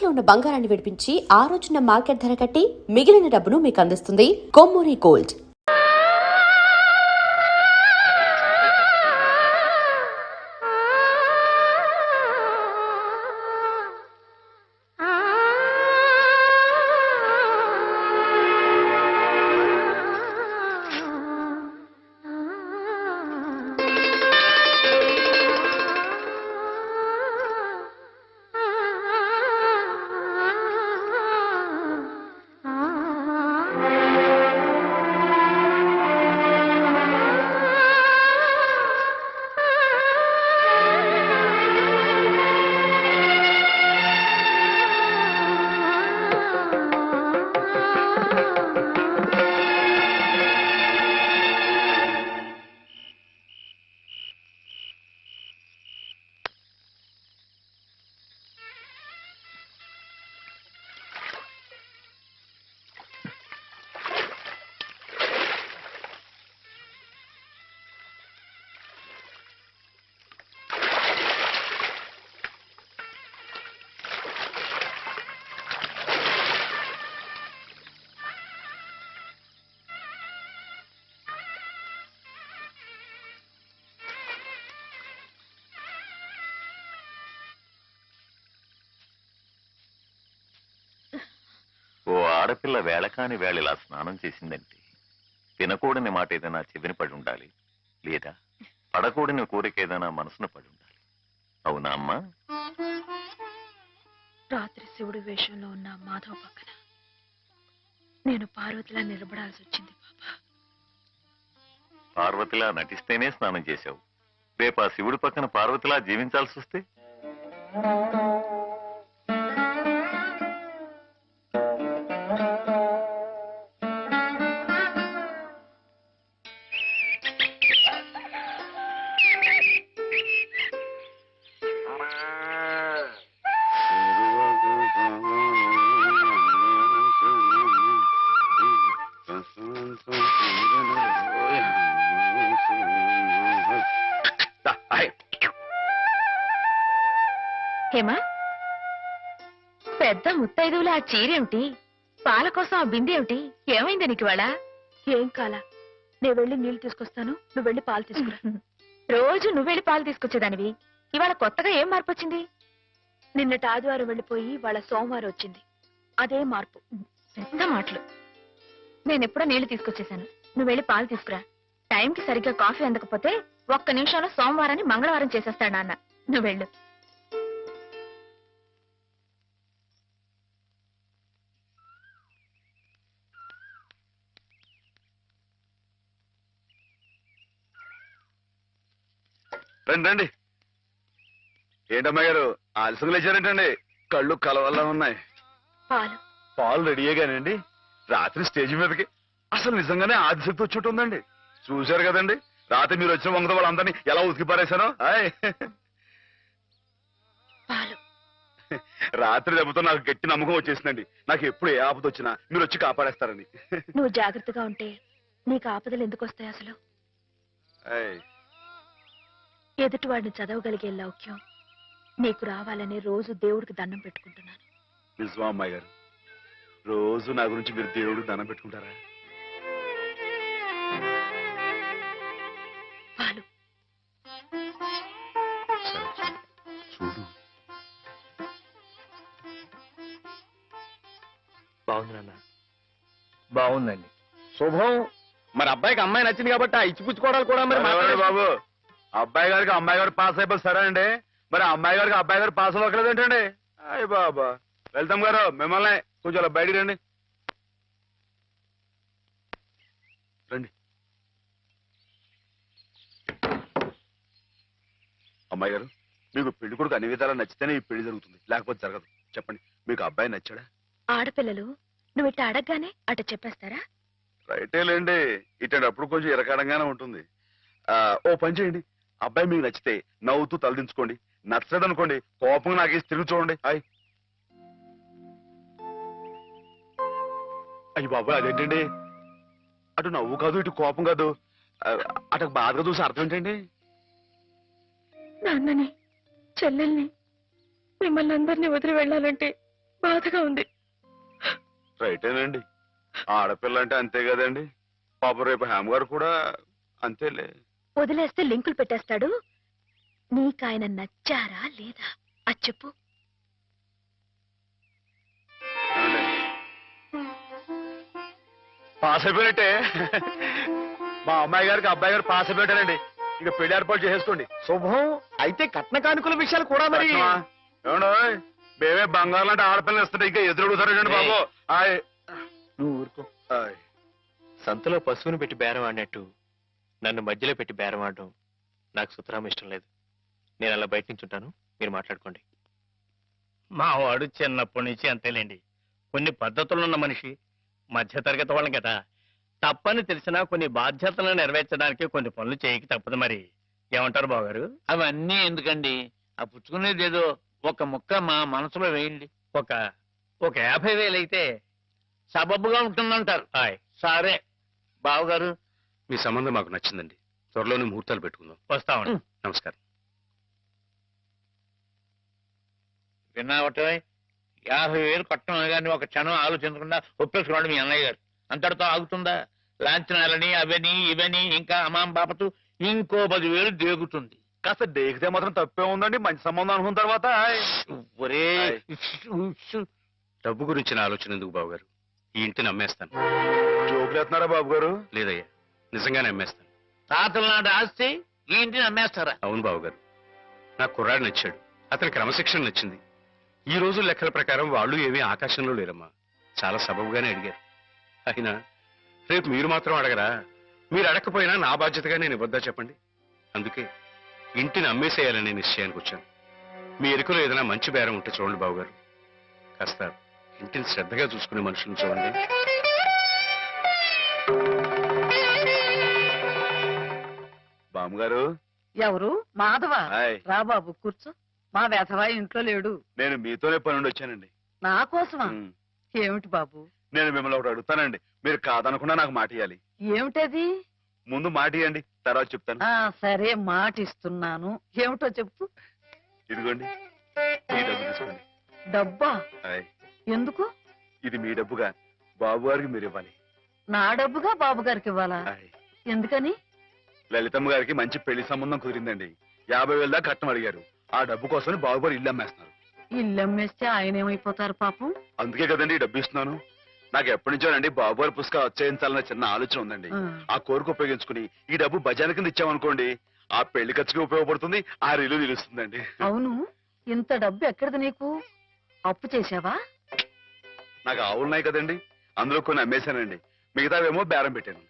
తాకట్టులో ఉన్న బంగారాన్ని విడిపించి ఆ రోజున మార్కెట్ ధర కట్టి మిగిలిన డబ్బును మీకు అందిస్తుంది కొమ్మూరి గోల్డ్. ఓ ఆడపిల్ల వేళకాని వేళ ఇలా స్నానం చేసిందంటే తినకూడని మాట ఏదైనా చెవిని పడి ఉండాలి, లేదా పడకూడని కోరిక ఏదైనా మనసును పడి ఉండాలి. అవునా అమ్మా? రాత్రి శివుడి వేషంలో ఉన్న మాధవ్ పక్కన నేను పార్వతిలా నిలబడాల్సి వచ్చింది బాబా. పార్వతిలా నటిస్తేనే స్నానం చేశావు, రేపు ఆ శివుడి పక్కన పార్వతిలా జీవించాల్సి వస్తే? హేమా, పెద్ద ముత్తైదువులు ఆ చీరేమిటి, పాల కోసం ఆ బిందె ఏమిటి, ఏమైంది నీకు ఇవాళ? ఏం కాలా, నేను వెళ్ళి నీళ్లు తీసుకొస్తాను, నువ్వు వెళ్ళి పాలు తీసుకురా. రోజు నువ్వు వెళ్ళి పాలు తీసుకొచ్చేదానివి, ఇవాళ కొత్తగా ఏం మార్పు వచ్చింది? నిన్నటి ఆదివారం వెళ్ళిపోయి వాళ్ళ సోమవారం వచ్చింది, అదే మార్పు. పెద్ద మాటలు. నేను ఎప్పుడో నీళ్లు తీసుకొచ్చేసాను, నువ్వు వెళ్ళి పాలు తీసుకురా. టైంకి సరిగ్గా కాఫీ అందకపోతే ఒక్క నిమిషంలో సోమవారాన్ని మంగళవారం చేసేస్తాడు నాన్న. నువ్వు వెళ్ళు. రండి రండి. ఏంటమ్మా గారు ఆలస్యం లేచారేంటండి? కళ్ళు కలవల్లా ఉన్నాయి. పాలు పాలు రెడీయేగానండి. రాత్రి స్టేజ్ మీదకి అసలు నిజంగానే ఆదిశక్తి వచ్చి ఉందండి. చూశారు కదండి రాత్రి మీరు వచ్చిన వంగతో వాళ్ళందరినీ ఎలా ఉతికి పారేశానో. పాలు రాత్రి దెబ్బతో నాకు గట్టి నమ్మకం వచ్చేసిందండి. నాకు ఎప్పుడు ఏ ఆపద వచ్చినా మీరు వచ్చి కాపాడేస్తారని. నువ్వు జాగ్రత్తగా ఉంటే నీకు ఆపదలు ఎందుకు వస్తాయి? అసలు ఎదుటివాడిని చదవగలిగే లౌక్యం నీకు రావాలని రోజు దేవుడికి దండం పెట్టుకుంటున్నాను. నిజమా అమ్మాయి గారు? రోజు నా గురించి మీరు దేవుడికి దండం పెట్టుకుంటారా? పాలు చూడు. బాగుంది నాన్న, బాగుందండి. శుభం. మరి అబ్బాయికి అమ్మాయి నచ్చింది కాబట్టి ఆ ఇచ్చిపుచ్చుకోవడాలు కూడా మరి మాట్లాడండి బాబు. అబ్బాయి గారికి అమ్మాయి గారు పాస్ అయిపోయి సరే అండి, మరి అమ్మాయి గారికి అబ్బాయి గారు పాస్ అవ్వట్లేదు ఏంటండి? అయ్య బాబా. వెళ్తాం గారు, మిమ్మల్ని కొంచెం అలా బయటికి రండి. రండి. అమ్మాయి గారు, మీకు పెళ్లి కొడుకు అన్ని విధాలా నచ్చితేనే ఈ పెళ్లి జరుగుతుంది, లేకపోతే జరగదు. చెప్పండి, మీకు అబ్బాయి నచ్చాడా? ఆడపిల్లలు నువ్వు ఇట్ట అడగగానే అట చెప్పేస్తారా? రైటేలేండి, ఇటప్పుడు కొంచెం ఇరకాడంగానే ఉంటుంది. ఓ పని చేయండి, అబ్బాయి మీకు నచ్చితే నవ్వుతూ తలదించుకోండి, నచ్చదనుకోండి కోపంగా నాకేసి తిరిగి చూడండి. అయ్యి బాబాయ్, అదేంటండి? అటు నవ్వు కాదు, ఇటు కోపం కాదు, అటు బాధగా చూసి అర్థం ఏంటండి? నాన్నని, చెల్లెల్ని, మిమ్మల్ని అందరినీ వదిలి వెళ్ళాలంటే బాధగా ఉంది. రైటేనండి, ఆడపిల్ల అంటే అంతే కదండి. పాప రేపు హేమ గారు కూడా అంతేలే. వదిలేస్తే లింకులు పెట్టేస్తాడు. నీకాయన నచ్చారా లేదా అది చెప్పు. ఏమండి? పాస్ అయిపోయినట్టే. మా అమ్మాయి గారికి అబ్బాయి గారు పాస్ అయిపోయారండి. ఇక పెళ్లి ఏర్పాటు చేసేసుకోండి. శుభం. అయితే కట్న కానుకల విషయాలు కూడా మరి ఏమండో మేమే బంగారం లాంటి ఆడపిల్లలు ఇస్తుంటే ఇంకా ఎదురడుగుతారండి బాబు. ఆయ్. నువ్వు ఊరుకో. ఆయ్. సంతలో పశువుని పెట్టి బేరం ఆడినట్టు నన్ను మధ్యలో పెట్టి బేరం ఆడడం నాకు సుతరాం ఇష్టం లేదు. నేను అలా బయట నుంచి ఉంటాను, మీరు మాట్లాడుకోండి. మా వాడు చిన్నప్పటి నుంచి అంతేలేండి. కొన్ని పద్ధతులున్న మనిషి, మధ్యతరగతి వాళ్ళం కదా. తప్పని తెలిసినా కొన్ని బాధ్యతలను నెరవేర్చడానికి కొన్ని పనులు చేయక తప్పదు. మరి ఏమంటారు బావగారు? అవన్నీ ఎందుకండి, ఆ పుచ్చుకునేది ఏదో ఒక ముక్క మా మనసులో వేయండి. ఒక 50,000 అయితే సబబుగా ఉంటుందంటారు. ఆయ్ సరే బావగారు, మీ సంబంధం మాకు నచ్చిందండి. త్వరలోనే ముహూర్తాలు పెట్టుకుందాం. వస్తామండి. నమస్కారం. విన్నావటే 50,000 కట్టడం కానీ ఒక క్షణం ఆలోచించకుండా ఒప్పేసుకోండి మీ అన్నయ్య గారు. అంతటితో ఆగుతుందా? లాంఛనాలని అవని ఇవని ఇంకా అమాం బాపతు ఇంకో 10,000 దేగుతుంది. కాస్త దేగితే మాత్రం తప్పే ఉందండి. మంచి సంబంధం అనుకున్న తర్వాత ఆయ్. ఒరే డబ్బు గురించిన ఆలోచన ఎందుకు బాబు గారు? ఈ ఇంటిని అమ్మేస్తాను. జోకులు వేస్తున్నారా బాబు గారు? లేదయ్యా, నిజంగానే అమ్మేస్తాను. తాతల నాటి ఆస్తి ఈ ఇంటిని అమ్మేస్తారా? అవును బాబు గారు, నాకు కుర్రాడు నచ్చాడు. అతని క్రమశిక్షణ నచ్చింది. ఈ రోజు లెక్కల ప్రకారం వాళ్ళు ఏమీ ఆకాశంలో లేరమ్మా. చాలా సబబుగానే అడిగారు. అయినా రేపు మీరు మాత్రం అడగరా? మీరు అడగకపోయినా నా బాధ్యతగా నేను ఇవ్వద్దా చెప్పండి. అందుకే ఇంటిని అమ్మేసేయాలనే నిశ్చయానికి వచ్చాను. మీ ఎరుకలో ఏదైనా మంచి బేరం ఉంటే చూడండి బాబు గారు. కాస్త ఇంటిని శ్రద్ధగా చూసుకునే మనుషులను చూడండి. బామ్మగారు. ఎవరు? మాధవ. ఆయ్. రా బాబు కూర్చో. మా వెధవా ఇంట్లో లేడు. నేను మీతోనే పని నుండి వచ్చానండి. నా కోసమా? ఉమ్. ఏమిటి బాబు? నేను మిమ్మల్ని ఒకటి అడుగుతానండి. మీరు కాదనకుండా నాకు మాట ఇవ్వాలి. ఏమిటది? ముందు మాట ఇవ్వండి, తర్వాత చెప్తాను. సరే మాట ఇస్తున్నాను. ఏమిటో చెప్పు. ఇదిగోండి, ఈ డబ్బు తీసుకోండి. డబ్బా? ఆయ్. ఎందుకు? ఇది మీ డబ్బుగా బాబు గారికి మీరు ఇవ్వాలి. నా డబ్బుగా బాబు గారికి ఇవ్వాలా? ఆయ్. ఎందుకని? లలితమ్మ గారికి మంచి పెళ్లి సంబంధం కుదిరిందండి. 50,000 దాకా కట్నం అడిగారు. ఆ డబ్బు కోసమని బాబు గారు ఇల్లు అమ్మేస్తున్నారు. ఇల్లు అమ్మేస్తే ఆయన ఏమైపోతారు పాపం? అందుకే కదండి ఈ డబ్బు ఇస్తున్నాను. నాకు ఎప్పటి నుంచోనండి బాబు గారి పుస్తకం వచ్చేయించాలన్న చిన్న ఆలోచన ఉందండి. ఆ కోరిక ఉపయోగించుకుని ఈ డబ్బు బజార్ కింద ఇచ్చామనుకోండి, ఆ పెళ్లి ఖర్చుకి ఉపయోగపడుతుంది, ఆ ఇల్లు నిలుస్తుందండి. అవును, ఇంత డబ్బు ఎక్కడిది నీకు? అప్పు చేశావా? నాకు ఆవులున్నాయి కదండి, అందులో కొన్ని అమ్మేశానండి. మిగతావేమో బేరం పెట్టాను.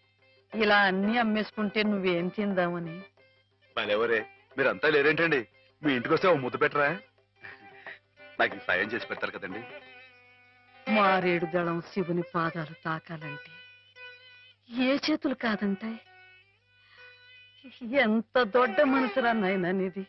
ఇలా అన్ని అమ్మేసుకుంటే నువ్వేం తిందామని. మరెవరే మీరంతా లేరేంటండి? మీ ఇంటికి వస్తే ఓ ముద్దు పెట్టరా? నాకు ఈ సాయం చేసి పెడతారు కదండి. మారేడు దళం శివుని పాదాలు తాకాలంటే ఏ చేతులు కాదంటాయి? ఎంత దొడ్డ మనసురా నాయనా నీది.